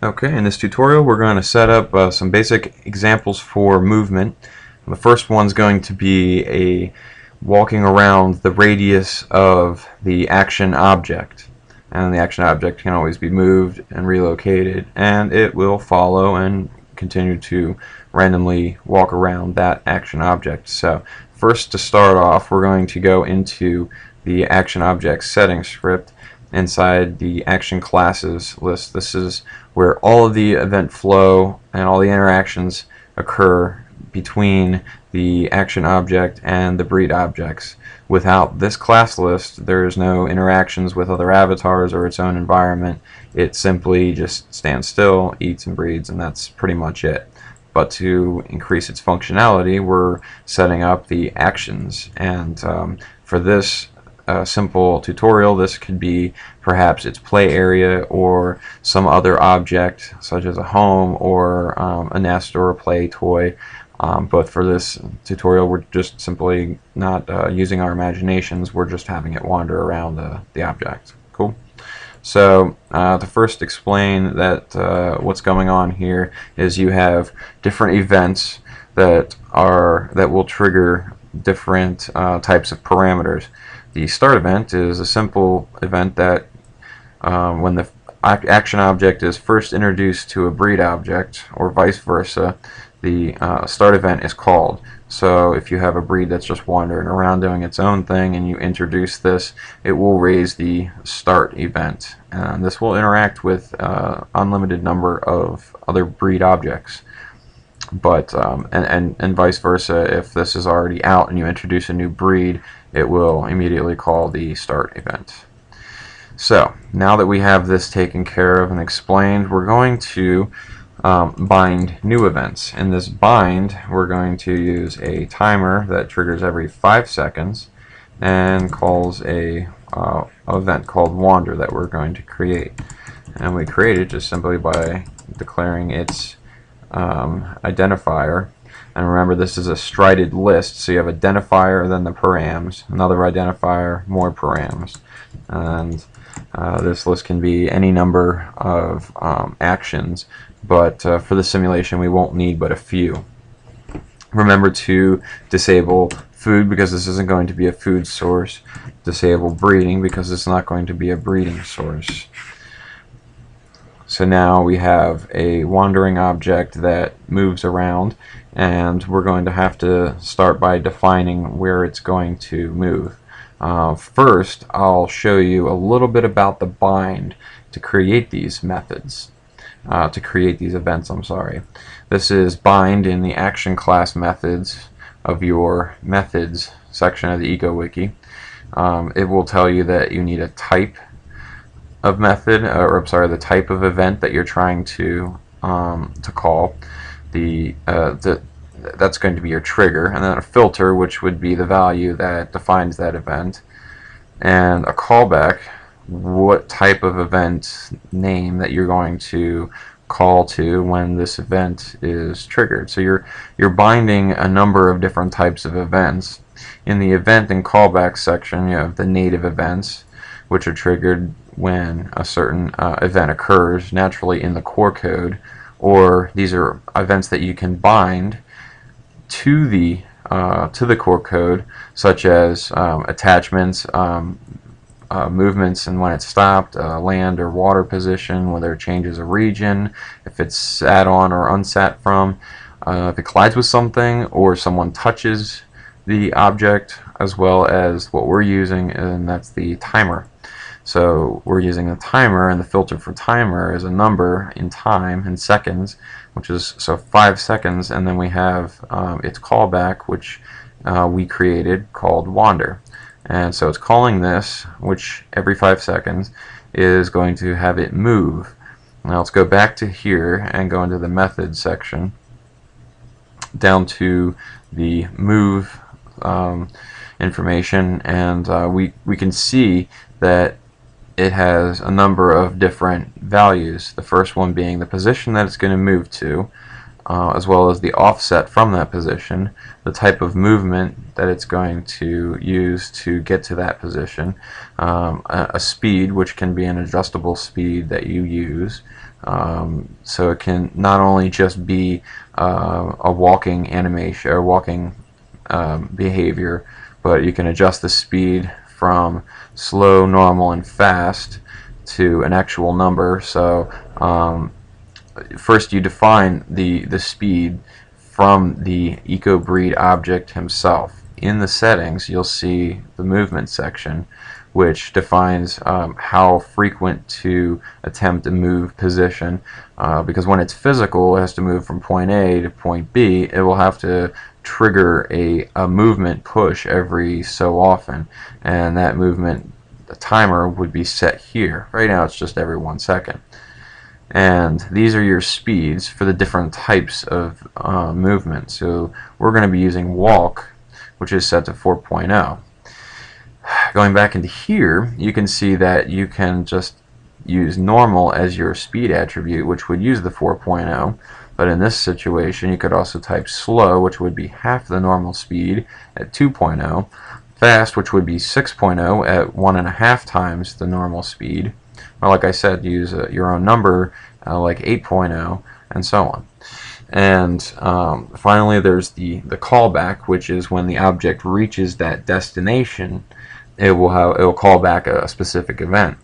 Okay, in this tutorial we're going to set up some basic examples for movement. The first one's going to be a walking around the radius of the action object. And the action object can always be moved and relocated, and it will follow and continue to randomly walk around that action object. So first, to start off, we're going to go into the action object settings script inside the action classes list. This is where all of the event flow and all the interactions occur between the action object and the breed objects. Without this class list, there is no interactions with other avatars or its own environment. It simply just stands still, eats and breeds, and that's pretty much it. But to increase its functionality, we're setting up the actions, and for this simple tutorial, this could be perhaps its play area or some other object such as a home or a nest or a play toy. But for this tutorial, we're just simply not using our imaginations. We're just having it wander around the object. Cool. So to first explain that what's going on here is you have different events that will trigger different types of parameters. The start event is a simple event that when the action object is first introduced to a breed object, or vice versa, the start event is called. So if you have a breed that's just wandering around doing its own thing and you introduce this, it will raise the start event. And this will interact with unlimited number of other breed objects. But and vice versa, if this is already out and you introduce a new breed, it will immediately call the start event. So now that we have this taken care of and explained, we're going to bind new events. In this bind, we're going to use a timer that triggers every 5 seconds and calls a event called wander that we're going to create. And we create it just simply by declaring its identifier. And remember, this is a strided list, so you have identifier, then the params, another identifier, more params. And this list can be any number of actions, but for the simulation we won't need but a few. Remember to disable food because this isn't going to be a food source. Disable breeding because it's not going to be a breeding source. So now we have a wandering object that moves around, and we're going to have to start by defining where it's going to move. First, I'll show you a little bit about the bind to create these methods, to create these events, I'm sorry. This is bind in the action class methods of your methods section of the EcoWiki. It will tell you that you need a type of method, or I'm sorry, the type of event that you're trying to call. That's going to be your trigger, and then a filter, which would be the value that defines that event, and a callback, what type of event name that you're going to call to when this event is triggered. So you're binding a number of different types of events. In the event and callback section, you have the native events, which are triggered when a certain event occurs naturally in the core code, or these are events that you can bind to the core code, such as attachments, movements and when it's stopped, land or water position, whether it changes a region, if it's sat on or unsat from, if it collides with something or someone touches the object, as well as what we're using, and that's the timer. So we're using the timer, and the filter for timer is a number in time, in seconds, which is so 5 seconds, and then we have its callback, which we created, called wander. And so it's calling this, which every 5 seconds is going to have it move. Now let's go back to here and go into the method section, down to the move information, and we can see that it has a number of different values. The first one being the position that it's going to move to, as well as the offset from that position, the type of movement that it's going to use to get to that position, a speed, which can be an adjustable speed that you use, So it can not only just be a walking animation or walking behavior, but you can adjust the speed from slow, normal, and fast to an actual number. So first you define the speed from the EcoBreed object himself. In the settings, you'll see the movement section, which defines how frequent to attempt to move position, because when it's physical, it has to move from point A to point B. It will have to trigger a movement push every so often, and that movement, the timer, would be set here. Right now it's just every 1 second. And these are your speeds for the different types of movement. So we're going to be using walk, which is set to 4.0. Going back into here, you can see that you can just use normal as your speed attribute, which would use the 4.0. But in this situation, you could also type slow, which would be half the normal speed at 2.0. Fast, which would be 6.0 at 1.5 times the normal speed. Or like I said, use your own number like 8.0 and so on. And finally, there's the callback, which is when the object reaches that destination, it will call back a specific event.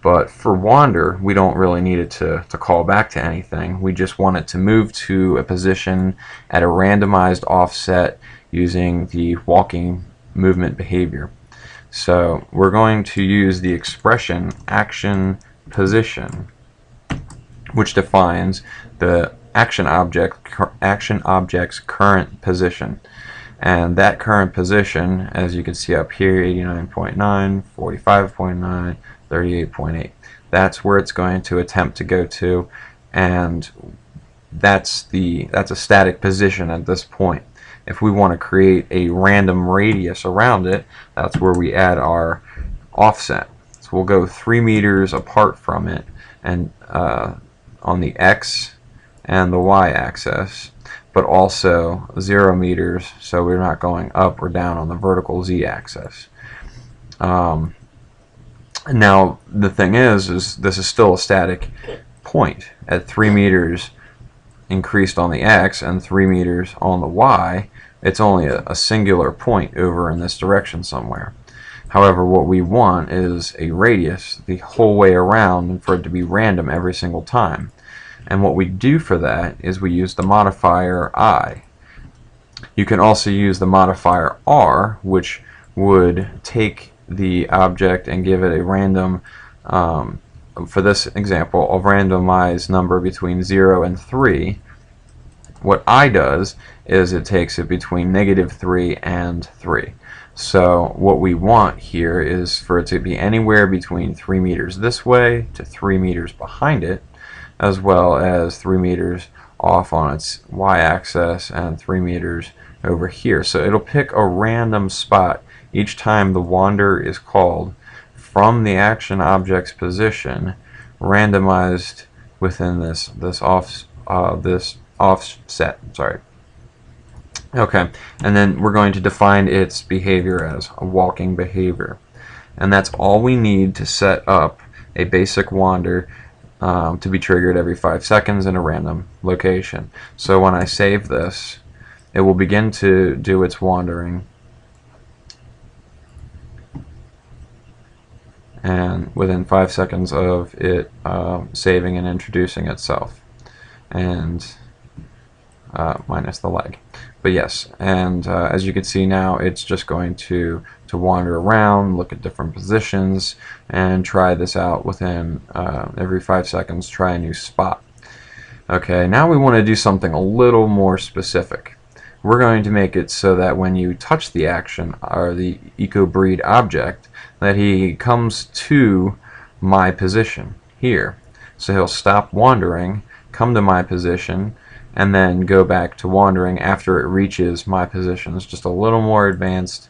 But for wander, we don't really need it to call back to anything. We just want it to move to a position at a randomized offset using the walking movement behavior. So we're going to use the expression action position, which defines the action object's current position. And that current position, as you can see up here, 89.9, 45.9, 38.8. That's where it's going to attempt to go to, and that's a static position at this point. If we want to create a random radius around it, that's where we add our offset. So we'll go 3 meters apart from it, and on the X and the Y axis, but also 0 meters, so we're not going up or down on the vertical Z axis. Now the thing is this is still a static point. At 3 meters increased on the X and 3 meters on the Y, it's only a singular point over in this direction somewhere. However, what we want is a radius the whole way around, and for it to be random every single time. And what we do for that is we use the modifier I. You can also use the modifier R, which would take the object and give it a random, for this example, a randomized number between 0 and 3. What I does is it takes it between -3 and 3. So what we want here is for it to be anywhere between 3 meters this way to 3 meters behind it, as well as 3 meters off on its y-axis and 3 meters over here. So it'll pick a random spot each time the wander is called from the action object's position, randomized within this offset. Sorry. Okay, and then we're going to define its behavior as a walking behavior, and that's all we need to set up a basic wander to be triggered every 5 seconds in a random location. So when I save this, it will begin to do its wandering, and within 5 seconds of it saving and introducing itself, and minus the lag. But yes, and as you can see now, it's just going to wander around, look at different positions, and try this out within every 5 seconds, try a new spot. Okay, now we want to do something a little more specific. We're going to make it so that when you touch the action, or the EcoBreed object, that he comes to my position here. So he'll stop wandering, come to my position, and then go back to wandering after it reaches my position. It's just a little more advanced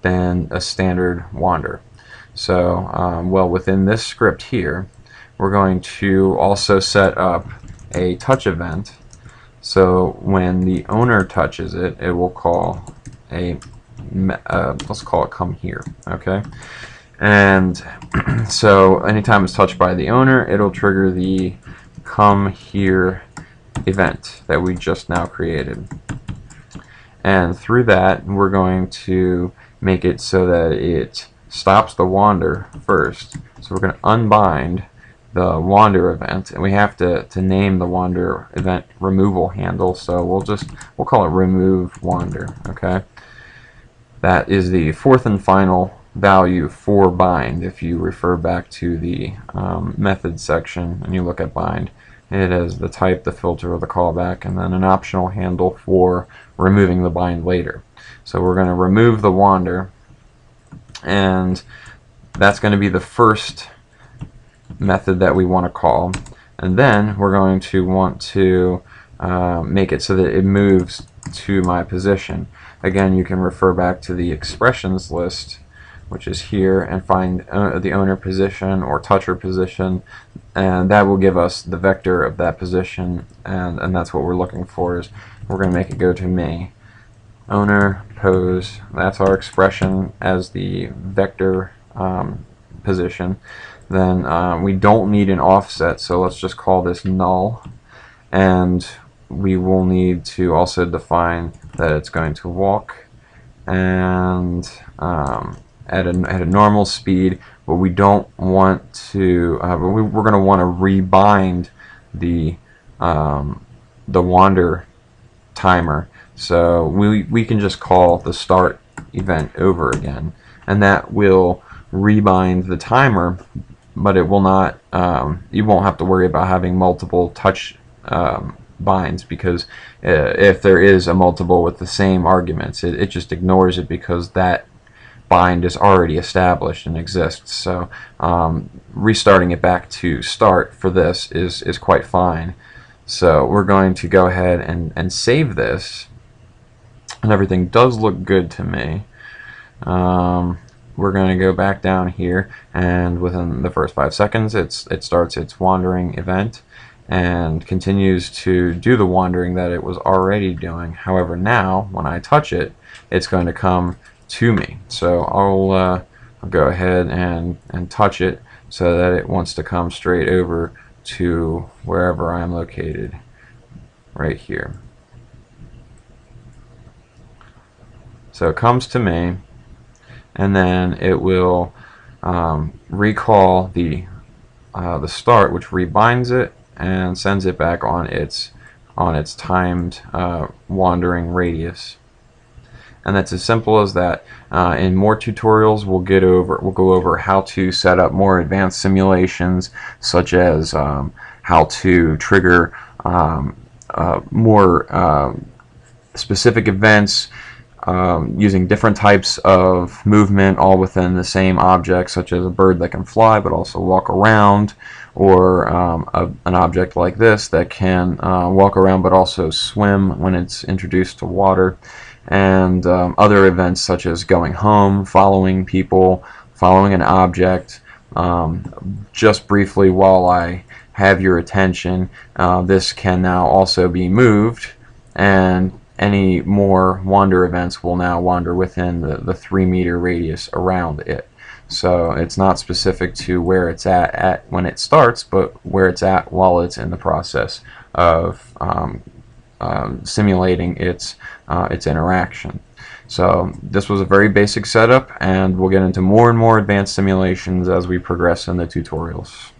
than a standard wander. So, well, within this script here, we're going to also set up a touch event. So when the owner touches it, it will call a, let's call it come here, okay? And so anytime it's touched by the owner, it'll trigger the come here event that we just now created. And through that, we're going to make it so that it stops the wander first. So we're going to unbind the wander event, and we have to name the wander event removal handle. So we'll call it remove wander. Okay, that is the fourth and final value for bind. If you refer back to the methods section and you look at bind, it has the type, the filter, or the callback, and then an optional handle for removing the bind later. So we're going to remove the wander, and that's going to be the first method that we want to call. And then we're going to want to make it so that it moves to my position. Again, you can refer back to the expressions list, which is here, and find the owner position or toucher position, and that will give us the vector of that position, and that's what we're looking for. Is we're going to make it go to me. Owner pose, that's our expression as the vector position. Then we don't need an offset, so let's just call this null, and we will need to also define that it's going to walk and at a normal speed, but we don't want to. We're going to want to rebind the wander timer. So we can just call the start event over again, and that will rebind the timer, but it will not. You won't have to worry about having multiple touch binds, because if there is a multiple with the same arguments, it just ignores it because that bind is already established and exists. So restarting it back to start for this is quite fine. So we're going to go ahead and save this, and everything does look good to me. We're going to go back down here, and within the first 5 seconds it starts its wandering event and continues to do the wandering that it was already doing. However, now when I touch it, it's going to come to me. So I'll go ahead and touch it so that it wants to come straight over to wherever I'm located, right here. So it comes to me, and then it will recall the start, which rebinds it and sends it back on its timed wandering radius. And that's as simple as that. In more tutorials, we'll go over how to set up more advanced simulations, such as how to trigger more specific events using different types of movement, all within the same object, such as a bird that can fly but also walk around, or an object like this that can walk around but also swim when it's introduced to water, and other events such as going home, following people, following an object. Just briefly, while I have your attention, this can now also be moved, and any more wander events will now wander within the 3-meter radius around it. So it's not specific to where it's at when it starts, but where it's at while it's in the process of simulating its interaction. So this was a very basic setup, and we'll get into more and more advanced simulations as we progress in the tutorials.